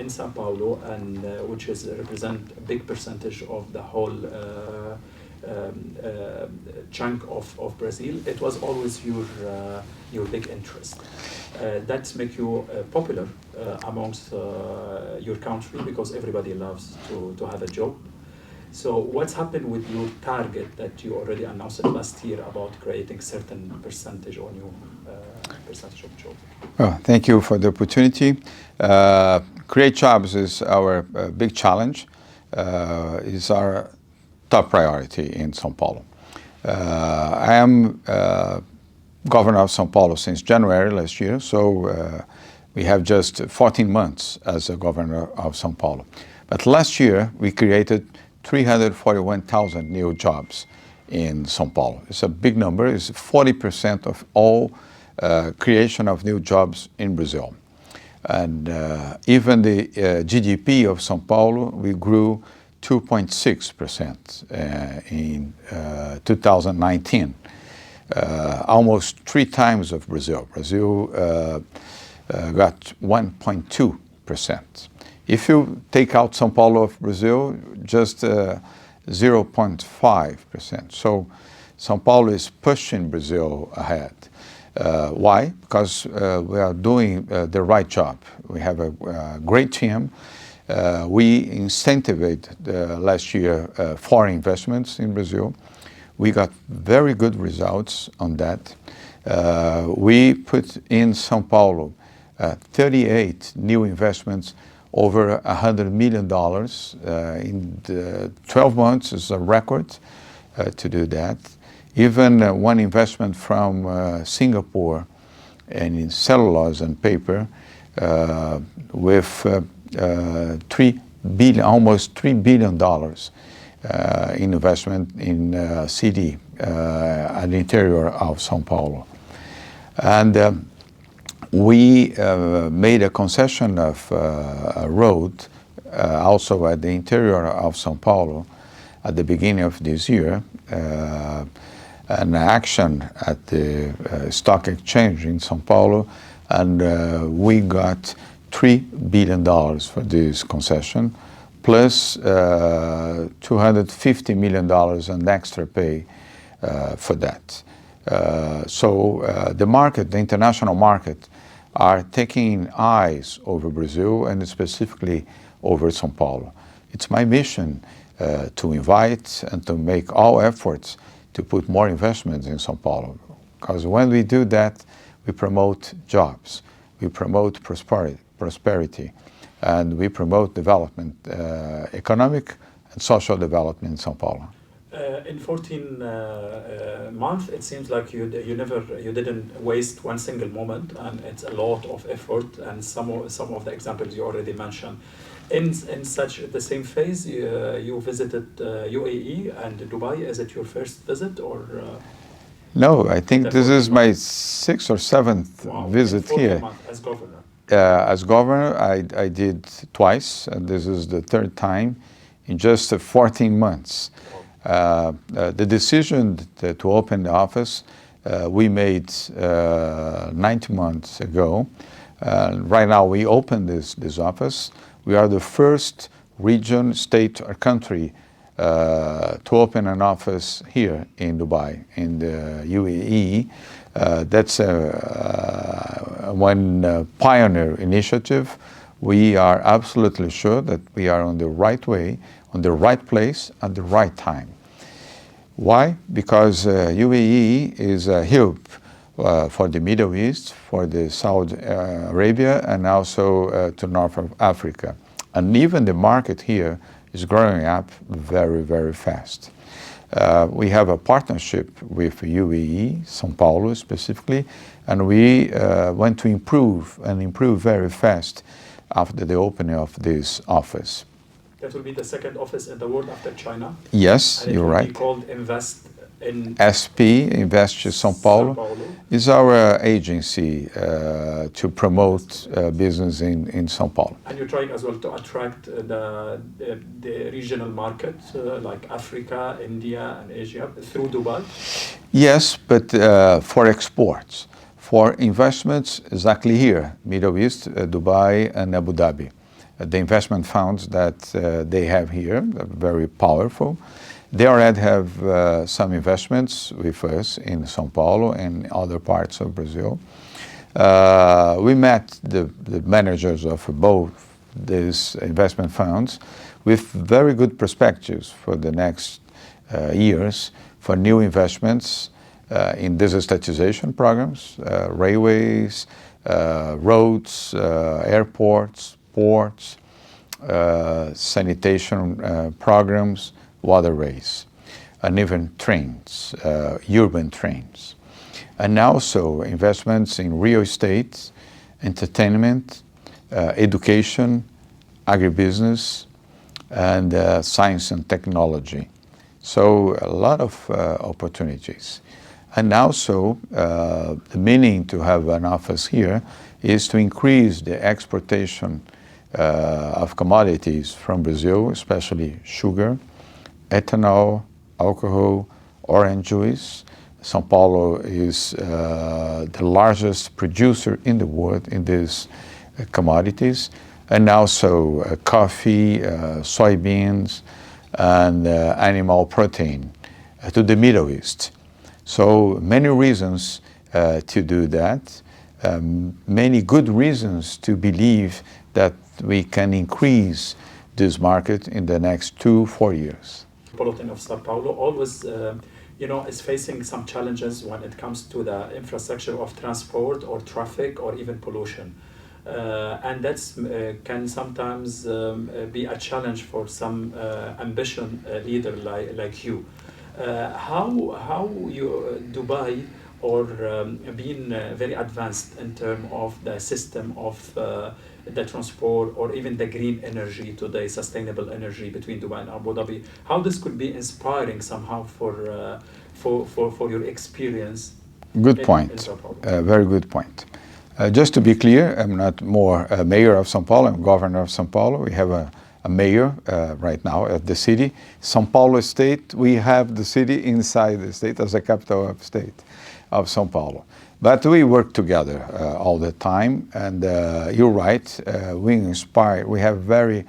in Sao Paulo, and which is represent a big percentage of the whole chunk of Brazil, it was always your big interest. That make you popular amongst your country, because everybody loves to have a job. So what's happened with your target that you already announced last year about creating certain percentage or new percentage of jobs? Oh, thank you for the opportunity. Create jobs is our big challenge. Is our top priority in São Paulo. I am governor of São Paulo since January last year, so we have just 14 months as a governor of São Paulo. But last year we created 341,000 new jobs in São Paulo. It's a big number. It's 40% of all creation of new jobs in Brazil. And even the GDP of São Paulo, we grew 2.6% in 2019, almost 3 times of Brazil. Brazil got 1.2%. If you take out São Paulo of Brazil, just 0.5%. So São Paulo is pushing Brazil ahead. Why? Because we are doing the right job. We have a great team. We incentivated last year foreign investments in Brazil. We got very good results on that. We put in São Paulo 38 new investments over $100 million in 12 months is a record to do that. Even one investment from Singapore and in cellulose and paper with almost $3 billion in investment in CD at the interior of São Paulo. And we made a concession of a road also at the interior of São Paulo at the beginning of this year, an action at the stock exchange in São Paulo, and we got $3 billion for this concession, plus $250 million in extra pay for that. So the market, the international market, are taking eyes over Brazil and specifically over São Paulo. It's my mission to invite and to make all efforts to put more investments in São Paulo. Because when we do that, we promote jobs, we promote prosperity, and we promote development, economic and social development in São Paulo. In 14 months, it seems like you didn't waste one single moment, and it's a lot of effort. And some of the examples you already mentioned. In such the same phase, you visited UAE and Dubai. Is it your first visit or? No, I think this is my 6th or 7th visit here. As governor. As governor, I did twice, and this is the 3rd time in just 14 months. The decision to open the office we made 90 months ago. Right now we opened this office. We are the first region, state or country to open an office here in Dubai, in the UAE. That's one pioneer initiative. We are absolutely sure that we are on the right way, on the right place, at the right time. Why? Because UAE is a hub for the Middle East, for the Saudi Arabia, and also to North of Africa. And even the market here is growing up very, very fast. We have a partnership with UAE, São Paulo specifically, and we want to improve very fast after the opening of this office. That will be the second office in the world after China. Yes, you're right. It will be called Invest in SP, Invest São Paulo, is our agency to promote business in São Paulo. And you're trying as well to attract the regional market like Africa, India, and Asia through Dubai? Yes, but for exports. For investments, exactly here, Middle East, Dubai, and Abu Dhabi. the investment funds that they have here, very powerful. They already have some investments with us in São Paulo and other parts of Brazil. We met the managers of both these investment funds with very good perspectives for the next years for new investments in digitization programs, railways, roads, airports, ports, sanitation programs, waterways, and even trains, urban trains. And also investments in real estate, entertainment, education, agribusiness, and science and technology. So a lot of opportunities. And also the meaning to have an office here is to increase the exportation of commodities from Brazil, especially sugar, ethanol, alcohol, orange juice. São Paulo is the largest producer in the world in these commodities, and also coffee, soybeans, and animal protein to the Middle East. So many reasons to do that, many good reasons to believe that we can increase this market in the next 2-4 years. Metropolitan of Sao Paulo always is facing some challenges when it comes to the infrastructure of transport or traffic or even pollution. And that's can sometimes be a challenge for some ambition leader like you. How you Dubai or being very advanced in terms of the system of the transport or even the green energy today, sustainable energy between Dubai and Abu Dhabi, how this could be inspiring somehow for your experience? Good point. Very good point. Just to be clear, I'm not more mayor of São Paulo, I'm governor of São Paulo. We have a mayor right now at the city. São Paulo state, we have the city inside the state as a capital of state of São Paulo. But we work together all the time, and you're right, we have very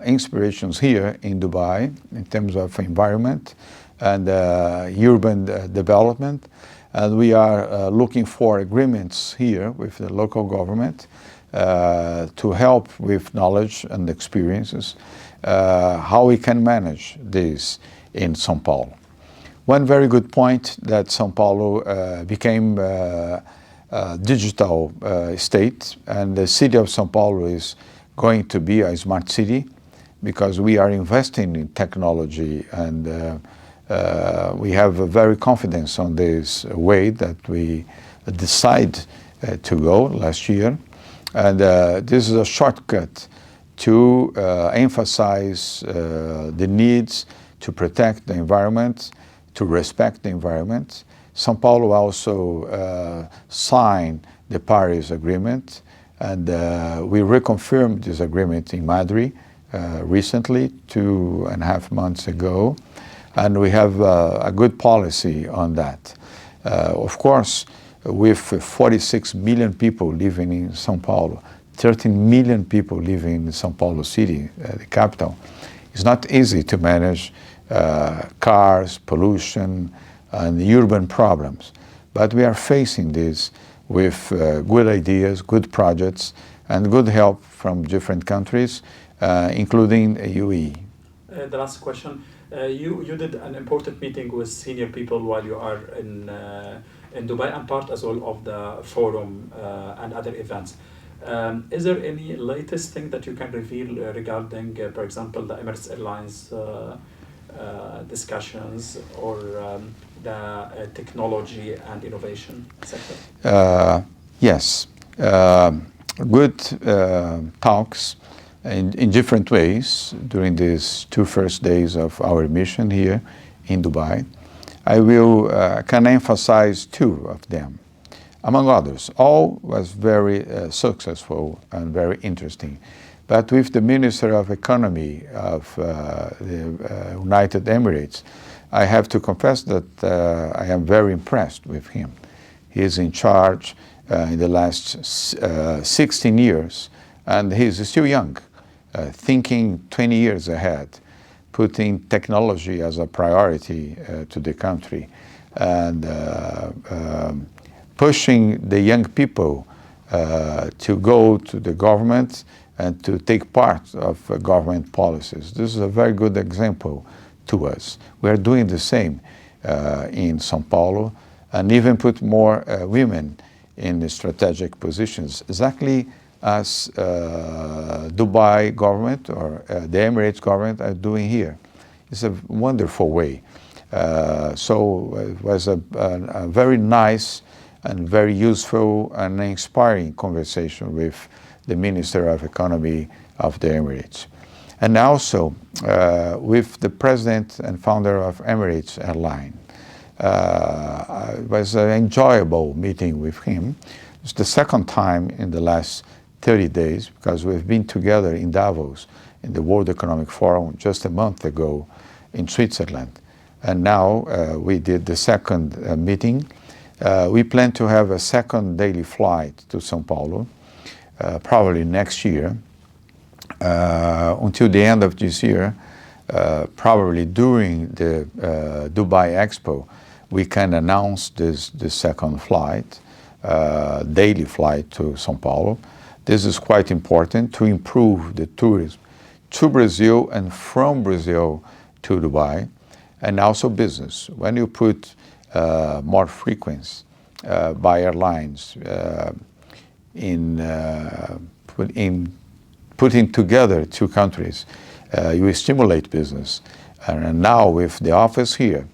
inspirations here in Dubai in terms of environment and urban development. And we are looking for agreements here with the local government to help with knowledge and experiences, how we can manage this in São Paulo. One very good point that São Paulo became a digital state, and the city of São Paulo is going to be a smart city because we are investing in technology, and we have a very confidence on this way that we decide to go last year. And this is a shortcut to emphasize the needs to protect the environment, to respect the environment. São Paulo also signed the Paris Agreement, and we reconfirmed this agreement in Madrid recently, 2.5 months ago, and we have a good policy on that. Of course, with 46 million people living in São Paulo, 13 million people living in São Paulo city, the capital, it's not easy to manage cars, pollution, and urban problems. But we are facing this with good ideas, good projects, and good help from different countries, including UAE. The last question. You did an important meeting with senior people while you are in Dubai and part as well of the forum and other events. Is there any latest thing that you can reveal regarding, for example, the Emirates Airlines discussions or the technology and innovation sector? Yes, good talks in different ways during these 2 first days of our mission here in Dubai. I can emphasize 2 of them. Among others, all was very successful and very interesting. But with the Minister of Economy of the United Emirates, I have to confess that I am very impressed with him. He is in charge in the last 16 years, and he is still young. thinking 20 years ahead, putting technology as a priority to the country, and pushing the young people to go to the government and to take part of government policies. This is a very good example to us. We are doing the same in São Paulo, and even put more women in the strategic positions, exactly as Dubai government or the Emirates government are doing here. It's a wonderful way. So it was a very nice and very useful and inspiring conversation with the Minister of Economy of the Emirates. And also with the president and founder of Emirates Airline. It was an enjoyable meeting with him. It's the second time in the last 30 days, because we've been together in Davos, in the World Economic Forum, just a month ago in Switzerland. And now we did the second meeting. We plan to have a second daily flight to São Paulo, probably next year. Until the end of this year, probably during the Dubai Expo, we can announce this second flight, daily flight to São Paulo. This is quite important to improve the tourism to Brazil and from Brazil to Dubai, and also business. When you put more frequency by airlines in putting together two countries, you stimulate business. And now with the office here,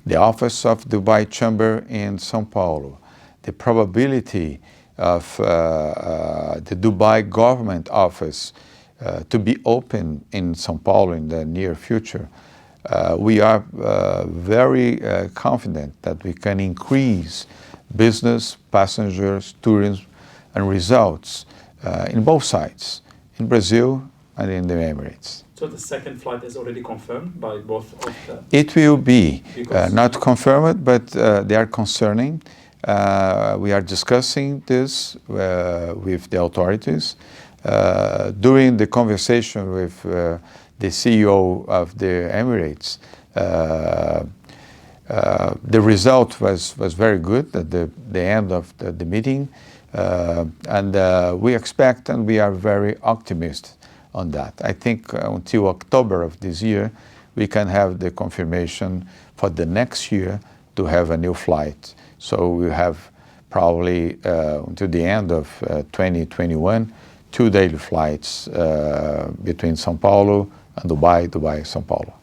the office of Dubai Chamber in São Paulo, the probability of the Dubai government office to be open in São Paulo in the near future, we are very confident that we can increase business, passengers, tourism, and results in both sides, in Brazil and in the Emirates. So the second flight is already confirmed by both of the... It will be not confirmed, but they are concerning. We are discussing this with the authorities. During the conversation with the CEO of the Emirates, the result was very good at the end of the meeting. And we expect, and we are very optimistic on that. I think until October of this year, we can have the confirmation for the next year to have a new flight. So we have probably until the end of 2021, 2 daily flights between São Paulo and Dubai, São Paulo.